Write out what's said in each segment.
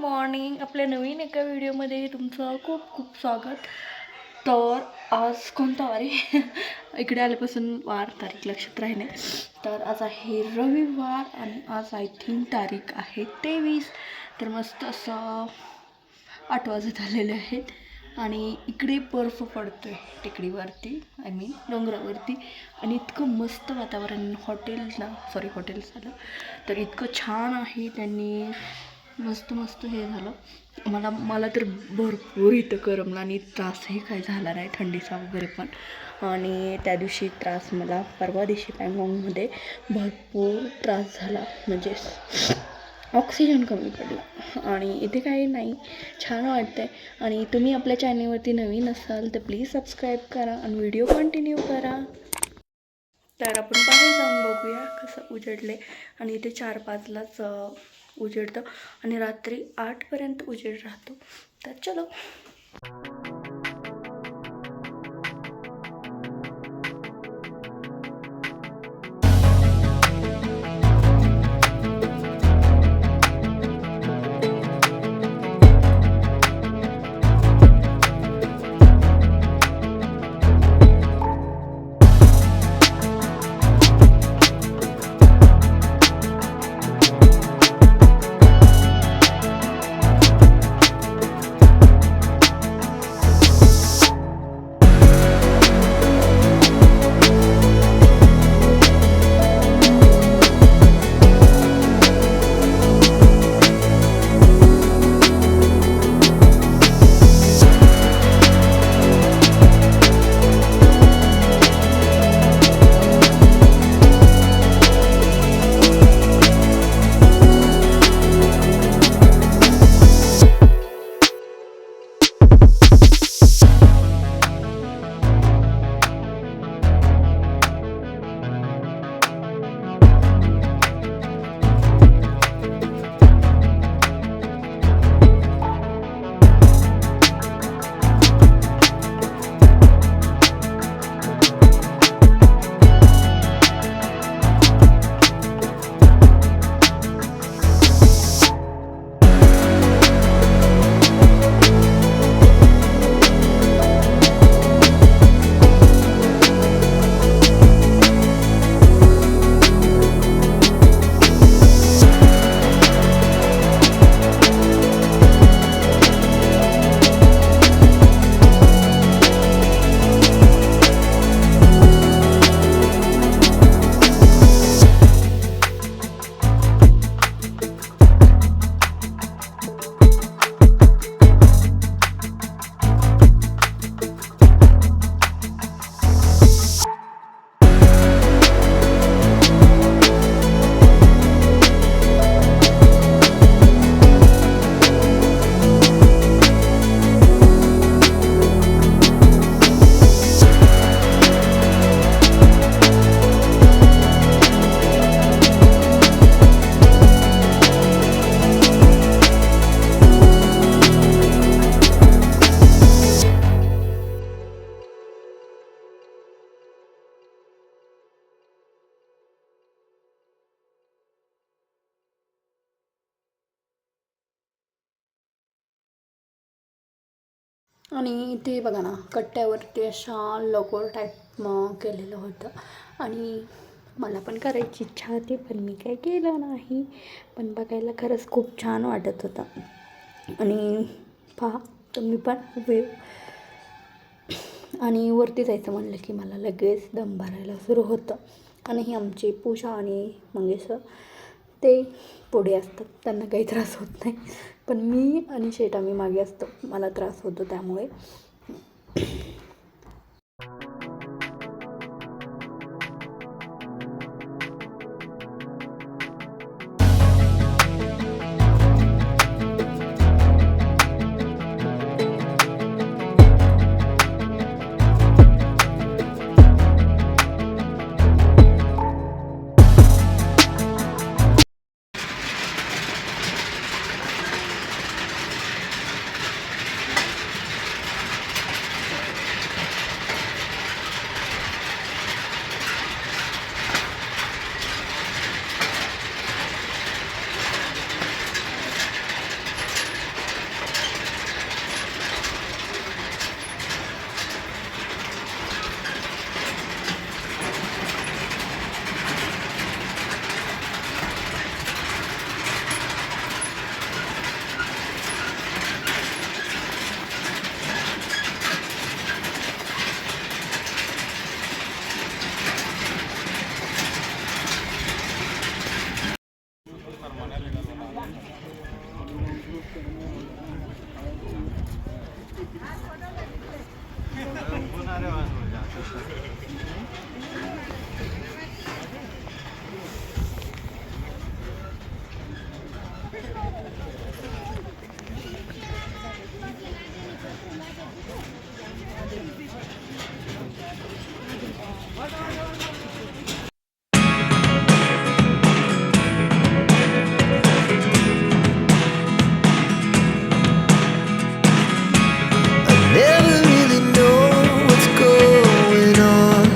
Morning. आपल्या नवीन एका व्हिडिओमध्ये तुमचं खूप खूप स्वागत. तर आज कोणता वार आहे? इकडे आल्यापासून वार तारीख लक्षात राहिले. तर आज आहे रविवार आणि आज आय थिंक तारीख आहे 23. तर मस्त असं 8 वाजत आलेले आहेत आणि इकडे बर्फ पडतोय टेकडीवरती, आय मीन डोंगरावरती. आणि इतकं मस्त वातावरण. हॉटेल्स झालं तर इतकं छान आहे. त्यांनी मस्त हे झालं. मला तर भरपूर इथं करमलं आणि त्रासही काही झाला नाही, थंडीचा वगैरे पण. आणि त्या दिवशी त्रास मला परवा दिवशी पँगॉंगमध्ये भरपूर त्रास झाला, म्हणजे ऑक्सिजन कमी पडला. आणि इथे काही नाही, छान वाटतं आहे. आणि तुम्ही आपल्या चॅनलवरती नवीन असाल तर प्लीज सबस्क्राईब करा आणि व्हिडिओ कंटिन्यू करा. तर आपण बाहेर जाऊन बघूया कसं उजेडले. आणि इथे 4-5लाच उजेडतं आणि रात्री 8पर्यंत उजेड राहतो. तर चलो. आणि इथे बघा ना, कट्ट्यावरती अशा लकोर टाईप केलेलं होतं. आणि मला पण करायची इच्छा होती, पण मी काही केलं नाही. पण बघायला खरंच खूप छान वाटत होतं. आणि पहा तुम्ही पण वेव. आणि वरती जायचं म्हणलं की मला लगेच दम भरायला सुरू होतं. आणि ही आमची पूजा आणि मंगेश ते पुढे असतात, त्यांना काही त्रास होत नाही. पण मी आणि शेट आम्ही मागे असतो, मला त्रास होतो त्यामुळे. Never really know what's going on.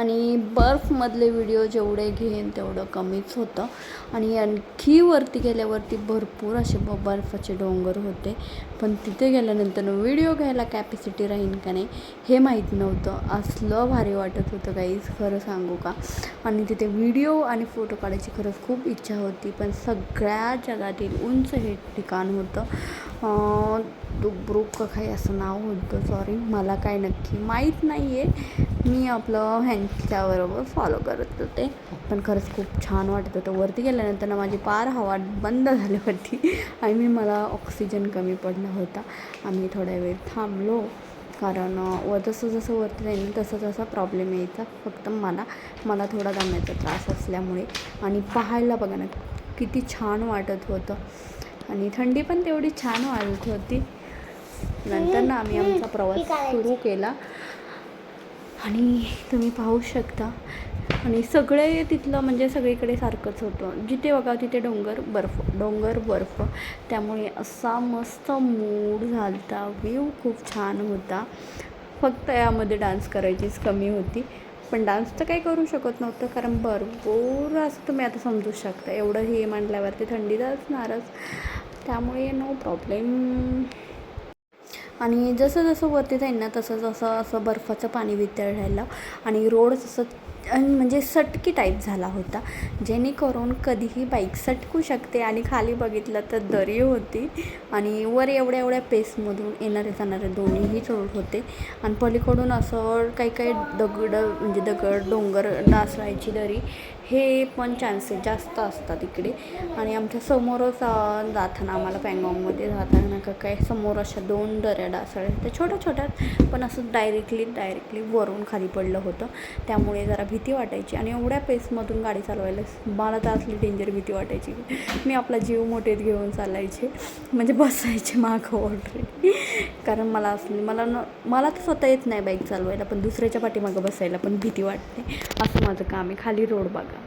आणि बर्फमधले व्हिडिओ जेवढे घेईन तेवढं कमीच होतं. आणि आणखी वरती गेल्यावरती भरपूर असे बर्फाचे डोंगर होते, पण तिथे गेल्यानंतर व्हिडिओ घ्यायला कॅपॅसिटी राहीन का नाही हे माहीत नव्हतं. असलं भारी वाटत होतं गाईज, खरं सांगू का. आणि तिथे व्हिडिओ आणि फोटो काढायची खरंच खूप इच्छा होती, पण सगळ्या जगातील उंच हे ठिकाण होतं. दुब्रुक का काही असं नाव होतं, सॉरी मला काय नक्की माहीत नाही आहे. मी आपलं ह्यांच्याबरोबर फॉलो करत होते, पण खरंच खूप छान वाटत होतं. वरती गेल्यानंतर ना माझी पार हवा बंद झाली होती आणि मला ऑक्सिजन कमी पडला होता. आम्ही थोड्या वेळ थांबलो, कारण जसं जसं वरती जाईल तसं तसा प्रॉब्लेम यायचा. फक्त मला थोडा दम्याचा त्रास असल्यामुळे. आणि पाहायला बघा ना किती छान वाटत होतं, आणि थंडी पण तेवढी छान वाटत होती. नंतर ना आम्ही आमचा प्रवास सुरू केला, आणि तुम्ही पाहू शकता. आणि सगळे तिथलं म्हणजे सगळीकडे सारखंच होतं, जिथे बघा तिथे डोंगर बर्फ. त्यामुळे असा मस्त मूड झालता, व्ह्यू खूप छान होता. फक्त यामध्ये डान्स करायचीच कमी होती, पण डान्स तर काही करू शकत नव्हतं, कारण भरपूर असं तुम्ही आता समजू शकता. एवढं हे म्हटल्यावरती थंडी तर असणारच, त्यामुळे नो प्रॉब्लेम. आणि जसं जसं वरती जाईल ना तसं जसं असं बर्फाचं पाणी वितळायला, आणि रोड जसं म्हणजे सटकी टाईप झाला होता, जेणेकरून कधीही बाईक सटकू शकते. आणि खाली बघितलं तर दरी होती, आणि वर एवढ्या पेसमधून येणारे जाणारे दोन्हीही रोड होते. आणि पलीकडून असं काही दगड डोंगर डासळायची दरी, हे पण चान्सेस जास्त असतात इकडे. आणि आमच्या समोरच जाताना आम्हाला पँगॉंगमध्ये जाताना काय समोर अशा 2 दऱ्या डासळल्या त्या छोट्या, पण असं डायरेक्टली वरून खाली पडलं होतं. त्यामुळे जरा भीती वाटायची, आणि एवढ्या पेसमधून गाडी चालवायला मला तर असली डेंजर भीती वाटायची. मी आपला जीव मोठेत घेऊन चालायचे, म्हणजे बसायचे मागं ऑलरेडी, कारण मला तर स्वतः येत नाही बाईक चालवायला, पण दुसऱ्याच्या पाठीमागं बसायला पण भीती वाटते. असं माझं काम आहे. खाली रोड बघा.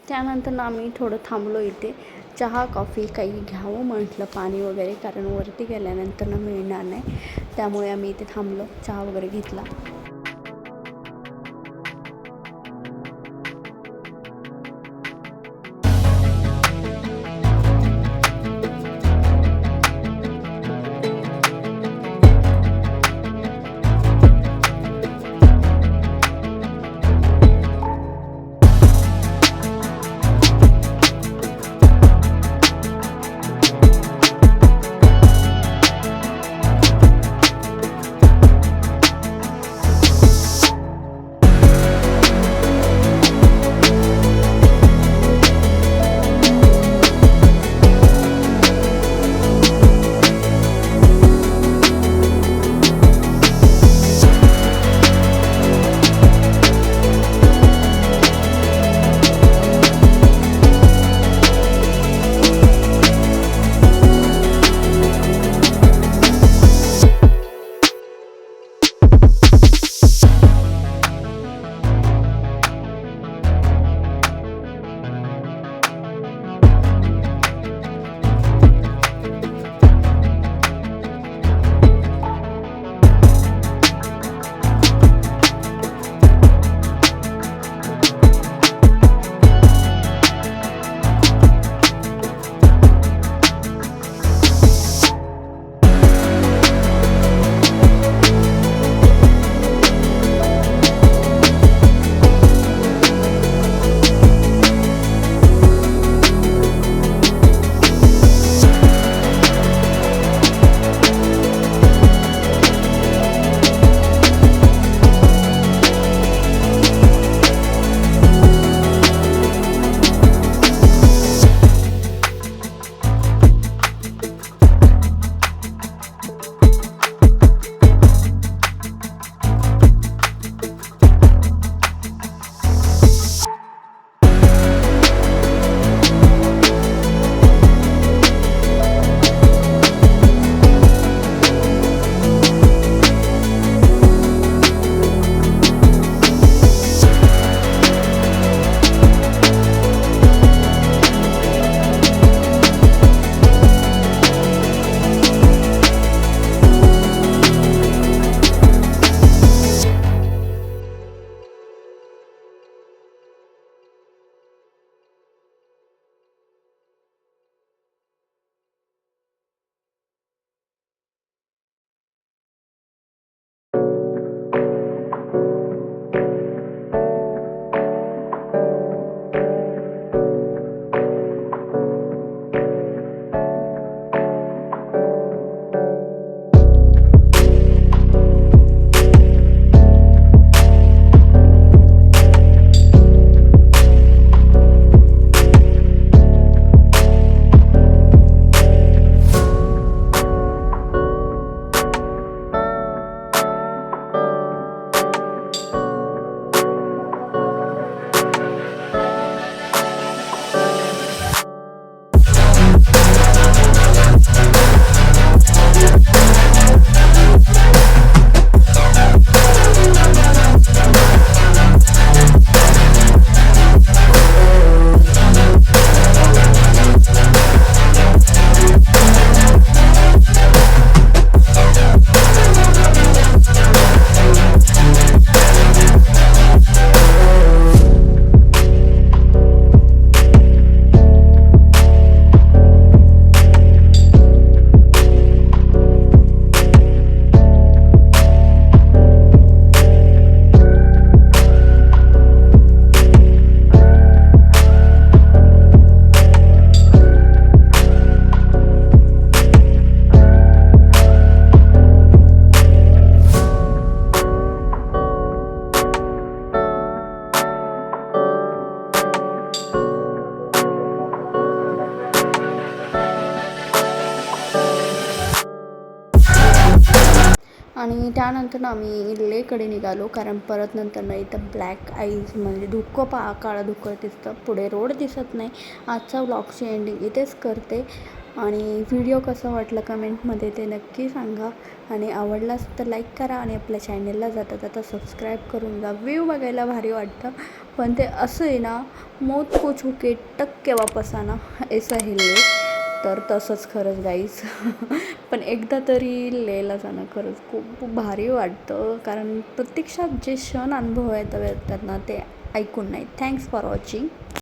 त्यानंतर ना आम्ही थोडं थांबलो इथे, चहा कॉफी काही घ्यावं म्हटलं, पाणी वगैरे, कारण वरती गेल्यानंतर ना मिळणार नाही. त्यामुळे आम्ही इथे थांबलो, चहा वगैरे घेतला. आणि त्यानंतर आम्ही लेकडे निघालो, कारण परत नंतर ना इथं ब्लॅक आईज म्हणजे धुकं काळं धुकं दिसतं, पुढे रोड दिसत नाही. आजचा व्लॉगची एंडिंग इथेच करते आणि व्हिडिओ कसा वाटला कमेंटमध्ये ते नक्की सांगा आणि आवडलाच तर लाईक करा आणि आपल्या चॅनलला जाता जाता सबस्क्राईब करून जा. व्ह्यू बघायला भारी वाटतं, पण ते असं आहे ना, मौत को छू के टक्के वापस आना ऐसा है ले. तर तसंच खरंच गाईज. पण एकदा तरी लेहला जाणं खरंच खूप भारी वाटतं, कारण प्रत्यक्षात जे क्षण अनुभवायला येतात ना ते ऐकून नाही. Thanks for watching.